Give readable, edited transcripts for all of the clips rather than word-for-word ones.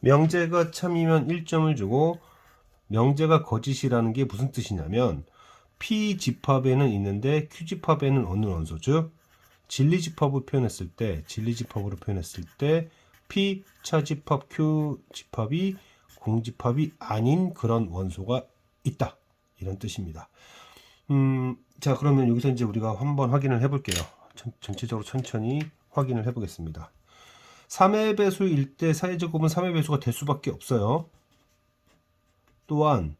명제가 참이면 1점을 주고 명제가 거짓이라는 게 무슨 뜻이냐면 P집합에는 있는데 Q집합에는 없는 원소, 즉 진리집합으로 표현했을 때 P차집합 Q집합이 공집합이 아닌 그런 원소가 있다, 이런 뜻입니다. 자, 그러면 여기서 이제 우리가 한번 확인을 해볼게요. 전체적으로 천천히 확인을 해보겠습니다. 3의 배수일 때 사회제곱은 3의 배수가 될 수밖에 없어요. 또한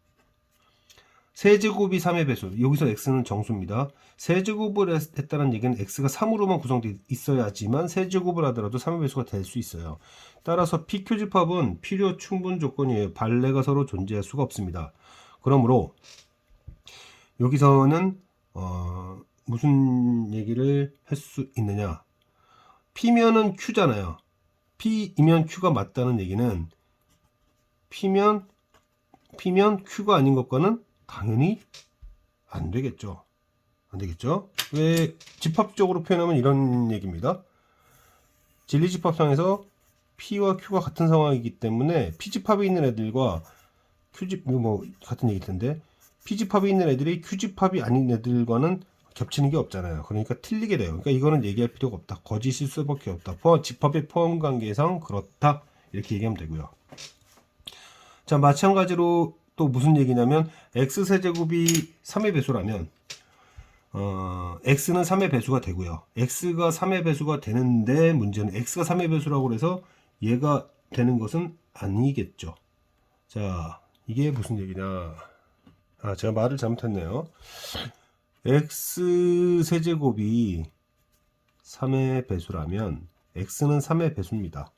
세제곱이 3의 배수, 여기서 x는 정수입니다. 세제곱을 했다는 얘기는 x가 3으로만 구성되어 있어야지만 세제곱을 하더라도 3의 배수가 될 수 있어요. 따라서 PQ집합은 필요 충분 조건이에요. 반례가 서로 존재할 수가 없습니다. 그러므로 여기서는 무슨 얘기를 할 수 있느냐, P면은 Q잖아요. P이면 Q가 맞다는 얘기는 P면 Q가 아닌 것과는 당연히 안 되겠죠. 왜? 집합적으로 표현하면 이런 얘기입니다. 진리집합상에서 P와 Q가 같은 상황이기 때문에 P집합에 있는 애들과 Q집, 같은 얘기일 텐데, P집합에 있는 애들이 Q집합이 아닌 애들과는 겹치는 게 없잖아요. 그러니까 틀리게 돼요. 그러니까 이거는 얘기할 필요가 없다. 거짓일 수밖에 없다. 집합의 포함 관계상 그렇다, 이렇게 얘기하면 되고요. 자, 마찬가지로 또 무슨 얘기냐면 x세제곱이 3의 배수라면 x는 3의 배수가 되고요. x가 3의 배수가 되는데 문제는 x가 3의 배수라고 해서 얘가 되는 것은 아니겠죠. 자, 이게 무슨 얘기냐. 제가 말을 잘못했네요. x세제곱이 3의 배수라면 x는 3의 배수입니다.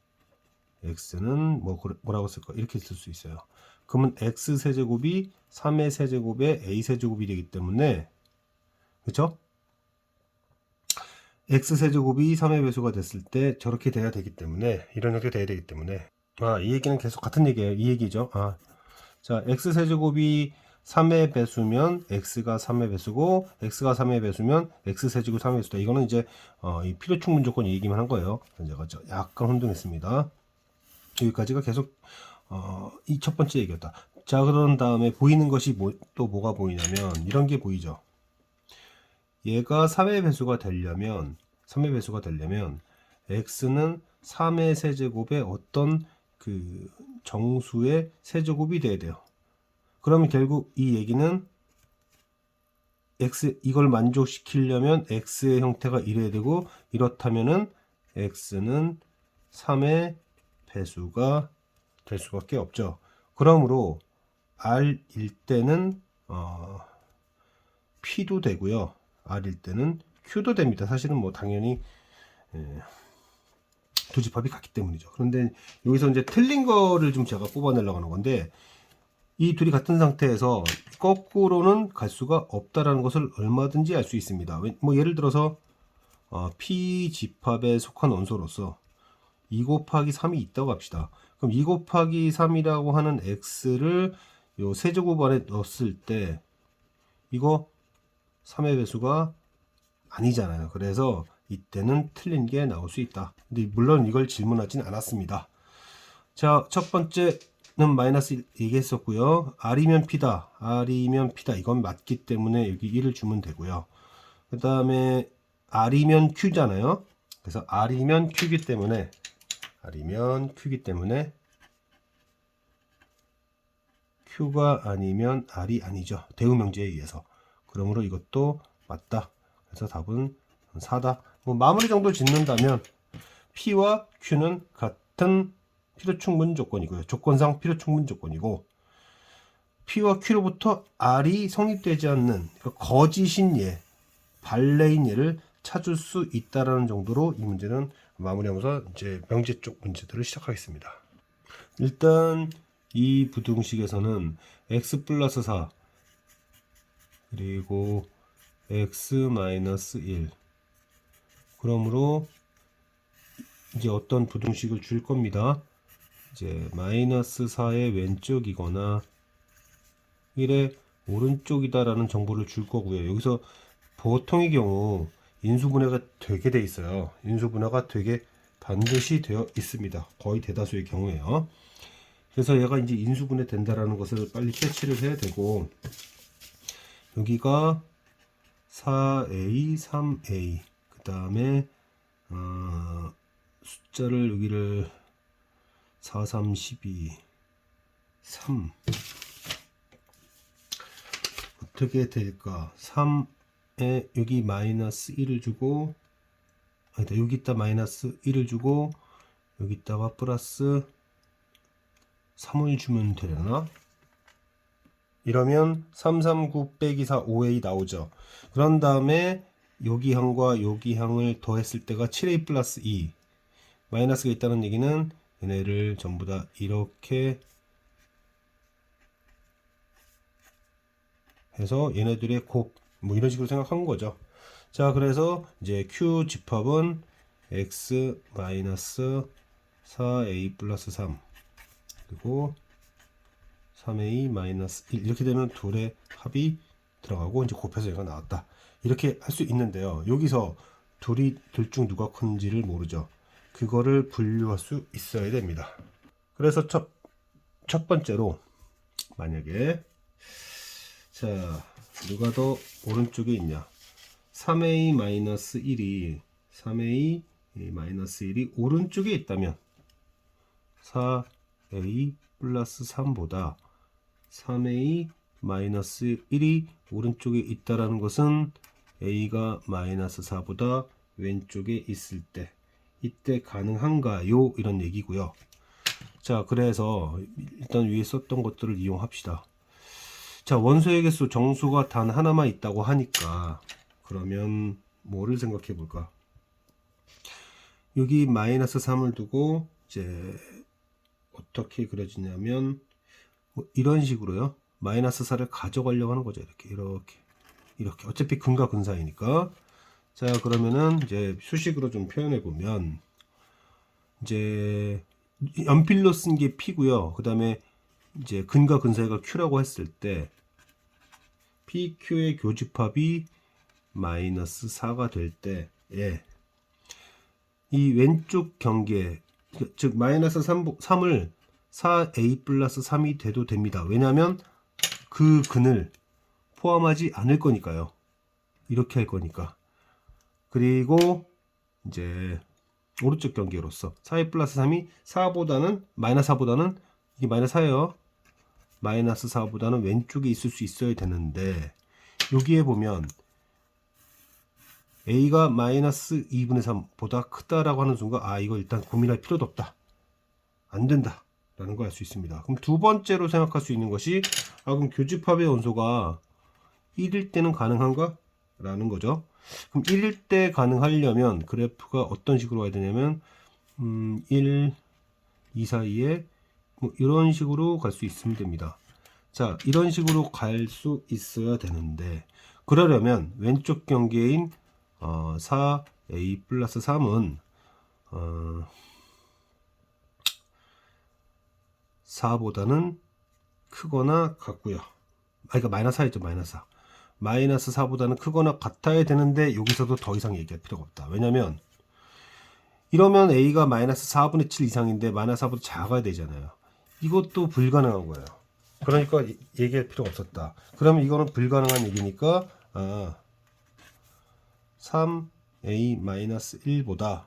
x는 뭐라고 쓸까? 이렇게 쓸 수 있어요. 그러면 x세제곱이 3의 세제곱에 a세제곱이 되기 때문에, 그렇죠? x세제곱이 3의 배수가 됐을 때 저렇게 돼야 되기 때문에, 이런 형태 돼야 되기 때문에, 이 얘기는 계속 같은 얘기예요. 이 얘기죠. 자, x세제곱이 3의 배수면 x가 3의 배수고, x가 3의 배수면 x세제곱 3의 배수다. 이거는 이제 이 필요 충분 조건 얘기만 한 거예요. 제가 약간 혼동했습니다. 여기까지가 계속 이 첫 번째 얘기였다. 자, 그런 다음에 보이는 것이 또 뭐가 보이냐면 이런 게 보이죠. 얘가 3의 배수가 되려면 x는 3의 세제곱의 어떤 그 정수의 세제곱이 돼야 돼요. 그러면 결국 이 얘기는 x, 이걸 만족시키려면 x의 형태가 이래야 되고, 이렇다면은 x는 3의 배수가 될 수밖에 없죠. 그러므로 R일 때는 P도 되고요. R일 때는 Q도 됩니다. 사실은 당연히 두 집합이 같기 때문이죠. 그런데 여기서 이제 틀린 거를 좀 제가 뽑아내려고 하는 건데, 이 둘이 같은 상태에서 거꾸로는 갈 수가 없다라는 것을 얼마든지 알 수 있습니다. 예를 들어서 P 집합에 속한 원소로서 2 곱하기 3이 있다고 합시다. 그럼 2 곱하기 3이라고 하는 x를 요 세제곱 안에 넣었을 때 이거 3의 배수가 아니잖아요. 그래서 이때는 틀린 게 나올 수 있다. 근데 물론 이걸 질문하진 않았습니다. 자, 첫 번째는 마이너스 얘기했었고요. R이면 P다. 이건 맞기 때문에 여기 1을 주면 되고요. 그 다음에 R이면 Q잖아요. 그래서 R이면 Q이기 때문에 Q가 아니면 R이 아니죠. 대우명제에 의해서. 그러므로 이것도 맞다. 그래서 답은 4다. 마무리 정도 짓는다면 P와 Q는 같은 필요충분 조건이고요. 조건상 필요충분 조건이고, P와 Q로부터 R이 성립되지 않는 거짓인 예, 반례인 예를 찾을 수 있다라는 정도로 이 문제는 마무리하면서 이제 명제 쪽 문제들을 시작하겠습니다. 일단 이 부등식에서는 x 플러스 4 그리고 x 마이너스 1, 그러므로 이제 어떤 부등식을 줄 겁니다. 이제 마이너스 4의 왼쪽이거나 1의 오른쪽이다라는 정보를 줄 거고요. 여기서 보통의 경우 인수분해가 되게 돼 있어요. 인수분해가 되게 반드시 되어 있습니다. 거의 대다수의 경우에요. 그래서 얘가 이제 인수분해 된다라는 것을 빨리 캐치를 해야 되고, 여기가 4a, 3a, 그 다음에 숫자를 여기를 4, 3, 12, 3 어떻게 될까? 3에 여기 마이너스 1을 주고, 아니다, 여기다 마이너스 1을 주고 여기다가 플러스 3을 주면 되려나? 이러면 339 빼기 4 5a 나오죠. 그런 다음에 여기 항과 여기 항을 더했을 때가 7a 플러스 2 마이너스가 있다는 얘기는 얘네를 전부 다 이렇게 해서 얘네들의 곱 뭐 이런 식으로 생각한 거죠. 자, 그래서 이제 q 집합은 x 마이너스 4a 플러스 3 그리고 3a 마이너스 1 이렇게 되면 둘의 합이 들어가고 이제 곱해서 얘가 나왔다. 이렇게 할 수 있는데요. 여기서 둘 중 누가 큰지를 모르죠. 그거를 분류할 수 있어야 됩니다. 그래서 첫 번째로 만약에 자, 누가 더 오른쪽에 있냐? 3a 마이너스 1이 3a 마이너스 1이 오른쪽에 있다면 4a 플러스 3보다 3a 마이너스 1이 오른쪽에 있다라는 것은 a가 마이너스 4보다 왼쪽에 있을 때 이때 가능한가요? 이런 얘기고요. 자, 그래서 일단 위에 썼던 것들을 이용합시다. 자, 원소의 개수 정수가 단 하나만 있다고 하니까 그러면 뭐를 생각해 볼까? 여기 마이너스 3을 두고 이제 어떻게 그려지냐면 뭐 이런 식으로요. 마이너스 4를 가져가려고 하는 거죠. 이렇게 어차피 근과 근 사이니까. 자, 그러면은 이제 수식으로 좀 표현해 보면 이제 연필로 쓴 게 p고요. 그 다음에 이제 근과 근 사이가 q라고 했을 때 pq의 교집합이 마이너스 4가 될 때, 예. 이 왼쪽 경계, 즉 마이너스 3을 4a 플러스 3이 돼도 됩니다. 왜냐하면 그 근을 포함하지 않을 거니까요. 이렇게 할 거니까. 그리고 이제 오른쪽 경계로서 4a 플러스 3이 4보다는 마이너스 4보다는 이게 마이너스 4예요. 마이너스 4보다는 왼쪽에 있을 수 있어야 되는데 여기에 보면 a가 마이너스 2분의 3보다 크다라고 하는 순간 이거 일단 고민할 필요도 없다. 안 된다. 라는 걸 알 수 있습니다. 그럼 두 번째로 생각할 수 있는 것이 그럼 교집합의 원소가 1일 때는 가능한가? 라는 거죠. 그럼 1일 때 가능하려면 그래프가 어떤 식으로 와야 되냐면 1, 2 사이에 뭐 이런 식으로 갈 수 있으면 됩니다. 자, 이런 식으로 갈 수 있어야 되는데 그러려면 왼쪽 경계인 4a 플러스 3은 4보다는 크거나 같고요. 그러니까 마이너스 4였죠. 마이너스 4. 마이너스 4보다는 크거나 같아야 되는데 여기서도 더 이상 얘기할 필요가 없다. 왜냐면 이러면 a가 마이너스 4분의 7 이상인데 마이너스 4보다 작아야 되잖아요. 이것도 불가능한 거예요. 그러니까 얘기할 필요가 없었다. 그러면 이거는 불가능한 얘기니까 3a 마이너스 1보다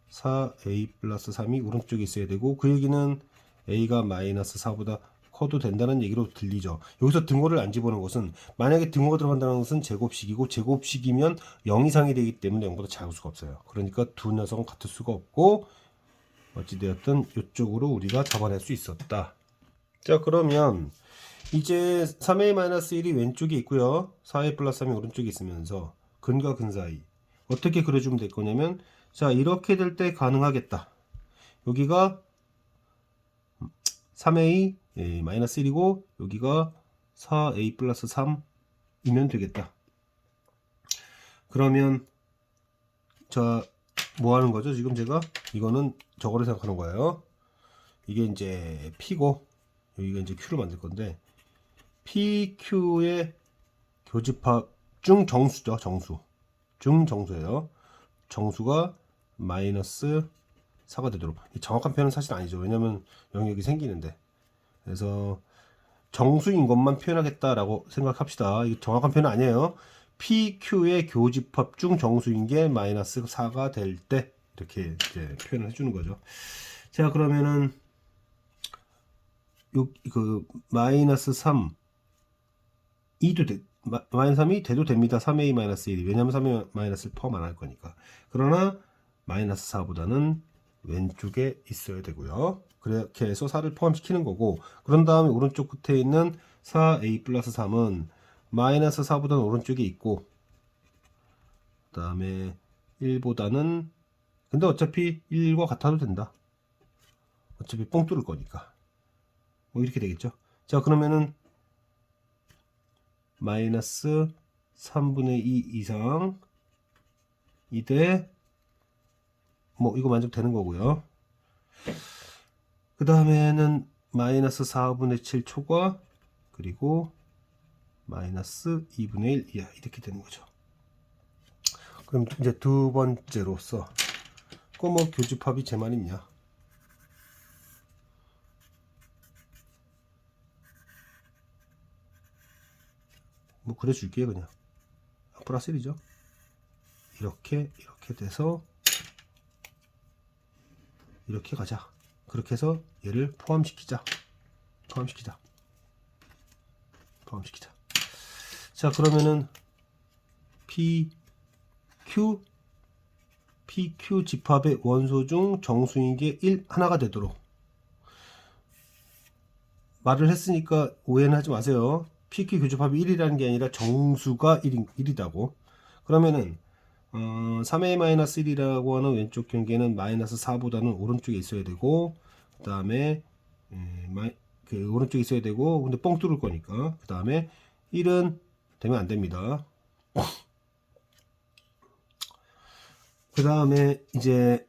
4a 플러스 3이 오른쪽에 있어야 되고 그 얘기는 a가 마이너스 4보다 커도 된다는 얘기로 들리죠. 여기서 등호를 안 집어넣은 것은 만약에 등호가 들어간다는 것은 제곱식이고 제곱식이면 0 이상이 되기 때문에 0보다 작을 수가 없어요. 그러니까 두 녀석은 같을 수가 없고 어찌되었든 이쪽으로 우리가 잡아낼 수 있었다. 자, 그러면 이제 3a-1이 왼쪽에 있고요. 4a 플러스 3이 오른쪽에 있으면서 근과 근 사이 어떻게 그려주면 될 거냐면 자, 이렇게 될 때 가능하겠다. 여기가 3a 마이너스 1이고 여기가 4a 플러스 3이면 되겠다. 그러면 자, 뭐 하는 거죠? 지금 제가 이거는 저거를 생각하는 거예요. 이게 이제 p고 여기가 이제 q를 만들 건데 pq의 교집합 중정수죠. 정수예요. 정수가 마이너스 4가 되도록. 정확한 표현은 사실 아니죠. 왜냐면 영역이 생기는데. 그래서 정수인 것만 표현하겠다라고 생각합시다. 이게 정확한 표현은 아니에요. PQ의 교집합 중 정수인 게 마이너스 4가 될 때 이렇게 이제 표현을 해주는 거죠. 자, 그러면은 그 마이너스 3 2도 마이너스 3이 돼도 됩니다. 3a 마이너스 1이. 왜냐면 3a 마이너스를 포함 안 할 거니까. 그러나 마이너스 4보다는 왼쪽에 있어야 되고요. 그렇게 해서 4를 포함시키는 거고, 그런 다음에 오른쪽 끝에 있는 4a 플러스 3은 마이너스 4보다는 오른쪽에 있고, 그 다음에 1보다는, 근데 어차피 1과 같아도 된다. 어차피 뽕 뚫을 거니까. 뭐 이렇게 되겠죠. 자, 그러면은 마이너스 3분의 2 이상 이대 뭐 이거 만족되는 거고요. 그 다음에는 마이너스 4분의 7 초과 그리고 마이너스 2분의 1 이하 이렇게 되는 거죠. 그럼 이제 두 번째로서 꼬먹 교집합이 제 말이냐? 뭐 그래 줄게요. 그냥 플러스 1이죠. 이렇게 돼서 이렇게 가자. 그렇게 해서 얘를 포함시키자. 자, 그러면은 PQ 집합의 원소 중 정수인 게 1 하나가 되도록 말을 했으니까 오해는 하지 마세요. PQ 교집합이 1이라는 게 아니라 정수가 1이다고. 그러면은 3a-1이라고 하는 왼쪽 경계는 마이너스 4보다는 오른쪽에 있어야 되고, 그 다음에 그 오른쪽에 있어야 되고, 근데 뻥 뚫을 거니까. 그 다음에 1은 되면 안 됩니다. 그 다음에 이제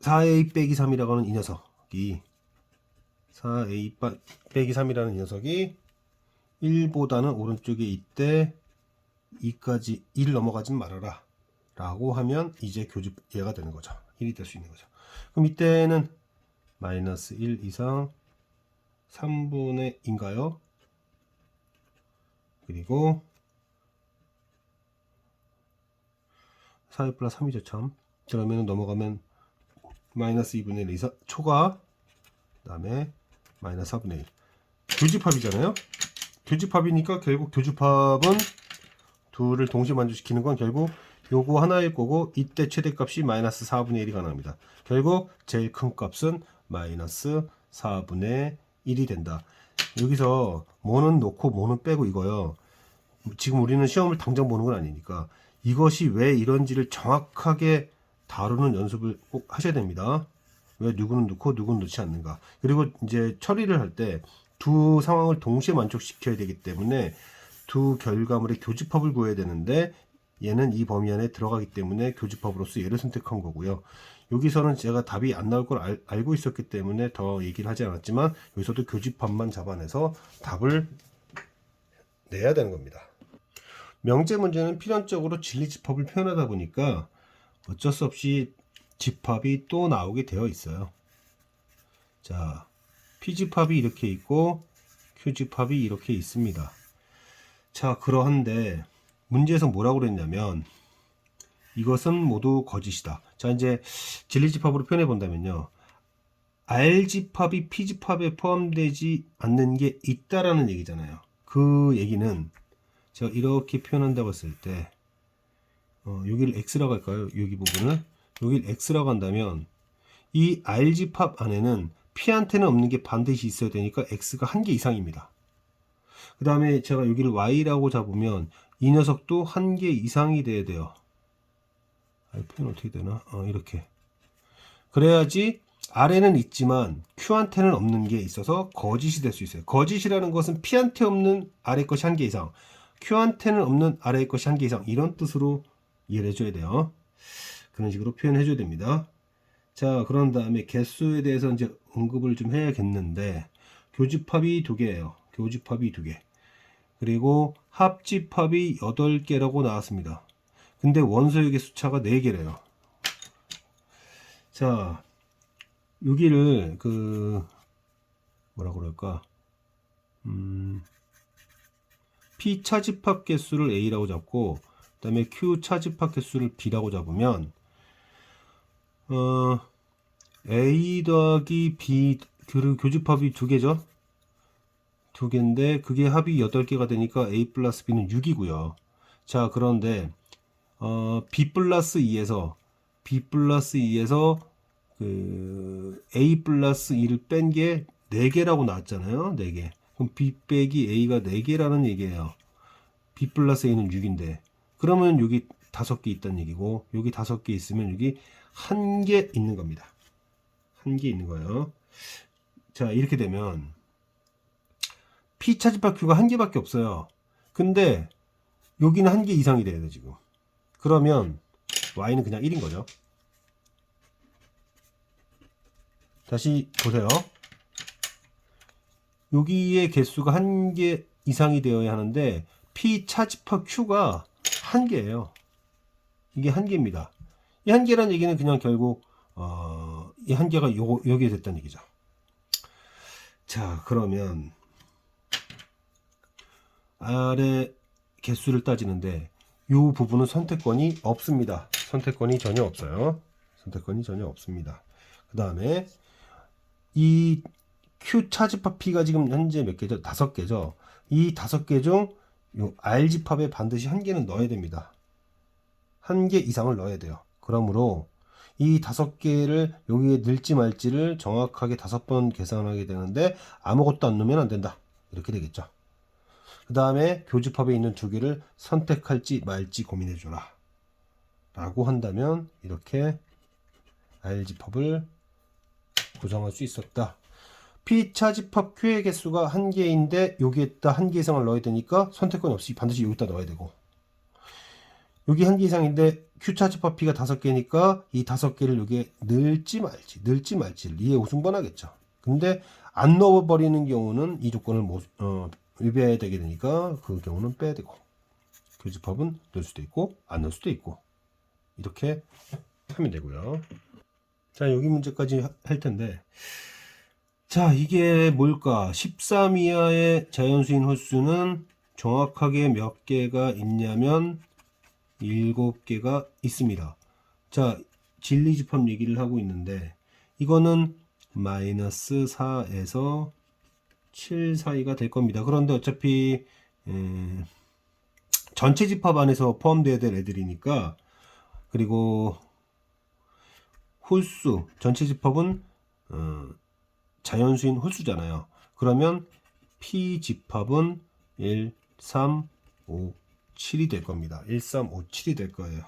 4a 빼기 3이라고 하는 이 녀석이 4a 빼기 3이라는 녀석이 1보다는 오른쪽에 있대 2까지 1 넘어가지 말아라 라고 하면 이제 교집 얘가 되는 거죠. 1이 될 수 있는 거죠. 그럼 이때는 마이너스 1 이상 3분의 2인가요? 그리고 4a 플러스 3이죠 참. 그러면 넘어가면 마이너스 2분의 1 이상 초과 그 다음에 마이너스 4분의 1 교집합이잖아요. 교집합이니까 결국 교집합은 둘을 동시에 만족시키는 건 결국 요거 하나일 거고, 이때 최대값이 마이너스 4분의 1이 가능합니다. 결국 제일 큰 값은 마이너스 4분의 1이 된다. 여기서 뭐는 놓고 뭐는 빼고 이거요. 지금 우리는 시험을 당장 보는 건 아니니까 이것이 왜 이런지를 정확하게 다루는 연습을 꼭 하셔야 됩니다. 왜 누구는 넣고 누구는 넣지 않는가. 그리고 이제 처리를 할 때 두 상황을 동시에 만족시켜야 되기 때문에 두 결과물의 교집합을 구해야 되는데 얘는 이 범위 안에 들어가기 때문에 교집합으로서 얘를 선택한 거고요. 여기서는 제가 답이 안 나올 걸 알고 있었기 때문에 더 얘기를 하지 않았지만 여기서도 교집합만 잡아내서 답을 내야 되는 겁니다. 명제 문제는 필연적으로 진리집합을 표현하다 보니까 어쩔 수 없이 집합이 또 나오게 되어 있어요. 자, P집합이 이렇게 있고 Q집합이 이렇게 있습니다. 자, 그러한데 문제에서 뭐라고 그랬냐면 이것은 모두 거짓이다. 자, 이제 진리집합으로 표현해 본다면요. R집합이 P집합에 포함되지 않는 게 있다라는 얘기잖아요. 그 얘기는 제가 이렇게 표현한다고 했을 때 여기를 X라고 할까요? 여기 부분을 여기를 X라고 한다면 이 R집합 안에는 P한테는 없는 게 반드시 있어야 되니까 X가 한 개 이상입니다. 그 다음에 제가 여기를 Y라고 잡으면 이 녀석도 한 개 이상이 돼야 돼요. 표현 어떻게 되나? 이렇게. 그래야지 R에는 있지만 Q한테는 없는 게 있어서 거짓이 될 수 있어요. 거짓이라는 것은 P한테 없는 R의 것이 한 개 이상, Q한테는 없는 R의 것이 한 개 이상, 이런 뜻으로 이해를 해줘야 돼요. 그런 식으로 표현해줘야 됩니다. 자, 그런 다음에 개수에 대해서 이제 언급을 좀 해야겠는데, 교집합이 2개예요. 교집합이 2개. 그리고 합집합이 8개라고 나왔습니다. 근데 원소역의 숫자가 4개래요. 자, 여기를 뭐라 그럴까? P 차집합 개수를 A라고 잡고 그다음에 Q 차집합 개수를 B라고 잡으면 A 더하기 B 교집합이 2개죠. 2개인데 그게 합이 8개가 되니까 A 플러스 B는 6이고요. 자, 그런데 B 플러스 2에서 A 플러스 2를 뺀 게 4개라고 나왔잖아요. 4개. 그럼 B 빼기 A가 4개라는 얘기예요. B 플러스 A는 6인데 그러면 여기 5개 있다는 얘기고 여기 5개 있으면 여기 1개 있는 겁니다. 1개 있는 거예요. 자, 이렇게 되면 P 차집합 Q가 1개밖에 없어요. 근데 여기는 1개 이상이 돼야 돼 지금. 그러면 Y는 그냥 1인 거죠. 다시 보세요. 여기에 개수가 1개 이상이 되어야 하는데 P 차집합 Q가 1개예요. 이게 1개입니다. 이 1개란 얘기는 그냥 결국 이 1개가 여기에 됐다는 얘기죠. 자, 그러면 아래 개수를 따지는데 이 부분은 선택권이 없습니다. 선택권이 전혀 없어요. 선택권이 전혀 없습니다. 그 다음에 이 Q 차집합 P가 지금 현재 몇 개죠? 5개죠. 이 5개 중 요 R 집합에 반드시 1개는 넣어야 됩니다. 1개 이상을 넣어야 돼요. 그러므로 이 5개를 여기에 넣을지 말지를 정확하게 5번 계산하게 되는데 아무것도 안 넣으면 안 된다. 이렇게 되겠죠. 그 다음에 교집합에 있는 2개를 선택할지 말지 고민해 주라 라고 한다면 이렇게 R집합을 구성할 수 있었다. P 차집합 Q의 개수가 1개인데 여기에다 1개 이상을 넣어야 되니까 선택권 없이 반드시 여기다 넣어야 되고 여기 1개 이상인데 Q 차집합 P가 5개니까 이 5개를 여기에 넣을지 말지를 이해 오승번하겠죠. 근데 안 넣어버리는 경우는 이 조건을 위배해야 되게 되니까 그 경우는 빼야 되고 교집합은 넣을 수도 있고 안 넣을 수도 있고 이렇게 하면 되고요. 자, 여기 문제까지 할 텐데 자, 이게 뭘까? 13 이하의 자연수인 홀수는 정확하게 몇 개가 있냐면 7개가 있습니다. 자, 진리집합 얘기를 하고 있는데 이거는 마이너스 4에서 7 사이가 될 겁니다. 그런데 어차피 전체 집합 안에서 포함되어야 될 애들이니까 그리고 홀수 전체 집합은 자연수인 홀수잖아요. 그러면 P 집합은 1, 3, 5, 7이 될 겁니다. 1, 3, 5, 7이 될 거예요.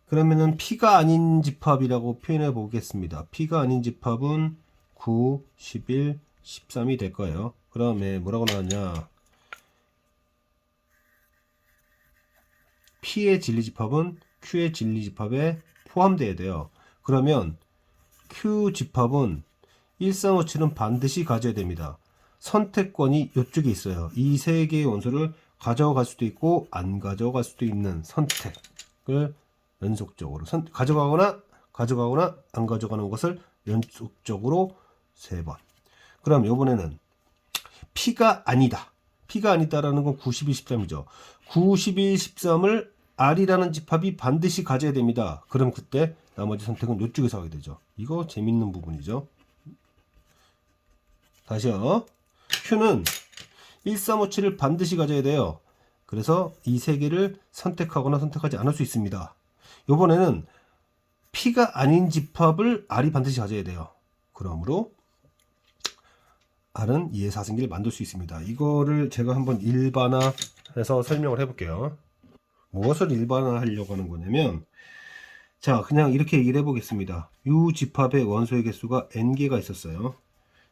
그러면은 P가 아닌 집합이라고 표현해 보겠습니다. P가 아닌 집합은 9, 11, 13이 될 거예요. 그 다음에 뭐라고 나왔냐? P의 진리집합은 Q의 진리집합에 포함되어야 돼요. 그러면 Q 집합은 1, 3, 5, 7은 반드시 가져야 됩니다. 선택권이 이쪽에 있어요. 이 세 개의 원소를 가져갈 수도 있고 안 가져갈 수도 있는 선택을 연속적으로 가져가거나 안 가져가는 것을 연속적으로 3번. 그럼 이번에는 P가 아니다. P가 아니다라는 건 91, 13이죠. 91, 13을 R이라는 집합이 반드시 가져야 됩니다. 그럼 그때 나머지 선택은 이쪽에서 하게 되죠. 이거 재밌는 부분이죠. 다시요. Q는 1, 3, 5, 7을 반드시 가져야 돼요. 그래서 이 세 개를 선택하거나 선택하지 않을 수 있습니다. 이번에는 P가 아닌 집합을 R이 반드시 가져야 돼요. 그러므로 R은 2의 4승기를 만들 수 있습니다. 이거를 제가 한번 일반화해서 설명을 해볼게요. 무엇을 일반화하려고 하는 거냐면 자, 그냥 이렇게 얘기를 해보겠습니다. 이 집합의 원소의 개수가 n개가 있었어요.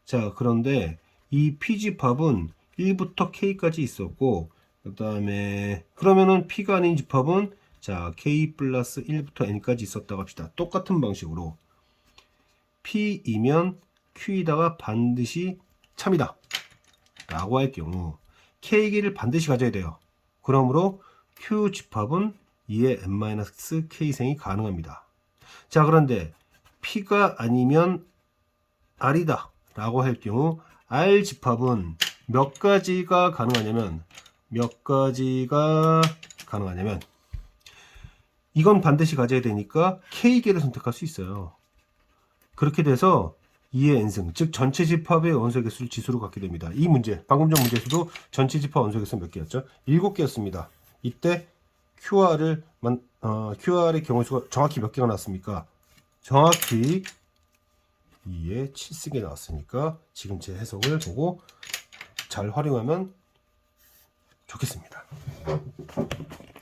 자, 그런데 이 P집합은 1부터 K까지 있었고 그 다음에 그러면은 P가 아닌 집합은 자 K 플러스 1부터 N까지 있었다고 합시다. 똑같은 방식으로 P이면 Q이다가 반드시 참이다 라고 할 경우 K개를 반드시 가져야 돼요. 그러므로 Q집합은 2의 N-K생이 가능합니다. 자, 그런데 P가 아니면 R이다 라고 할 경우 R 집합은 몇 가지가 가능하냐면 이건 반드시 가져야 되니까 K개를 선택할 수 있어요. 그렇게 돼서 2의 n승, 즉 전체 집합의 원소의 개수를 지수로 갖게 됩니다. 이 문제, 방금 전 문제에서도 전체 집합 원소의 개수는 몇 개였죠? 7개였습니다. 이때 QR의 경우 수가 정확히 몇 개가 나왔습니까? 정확히 2의 7승이 나왔으니까 지금 제 해석을 보고 잘 활용하면 좋겠습니다.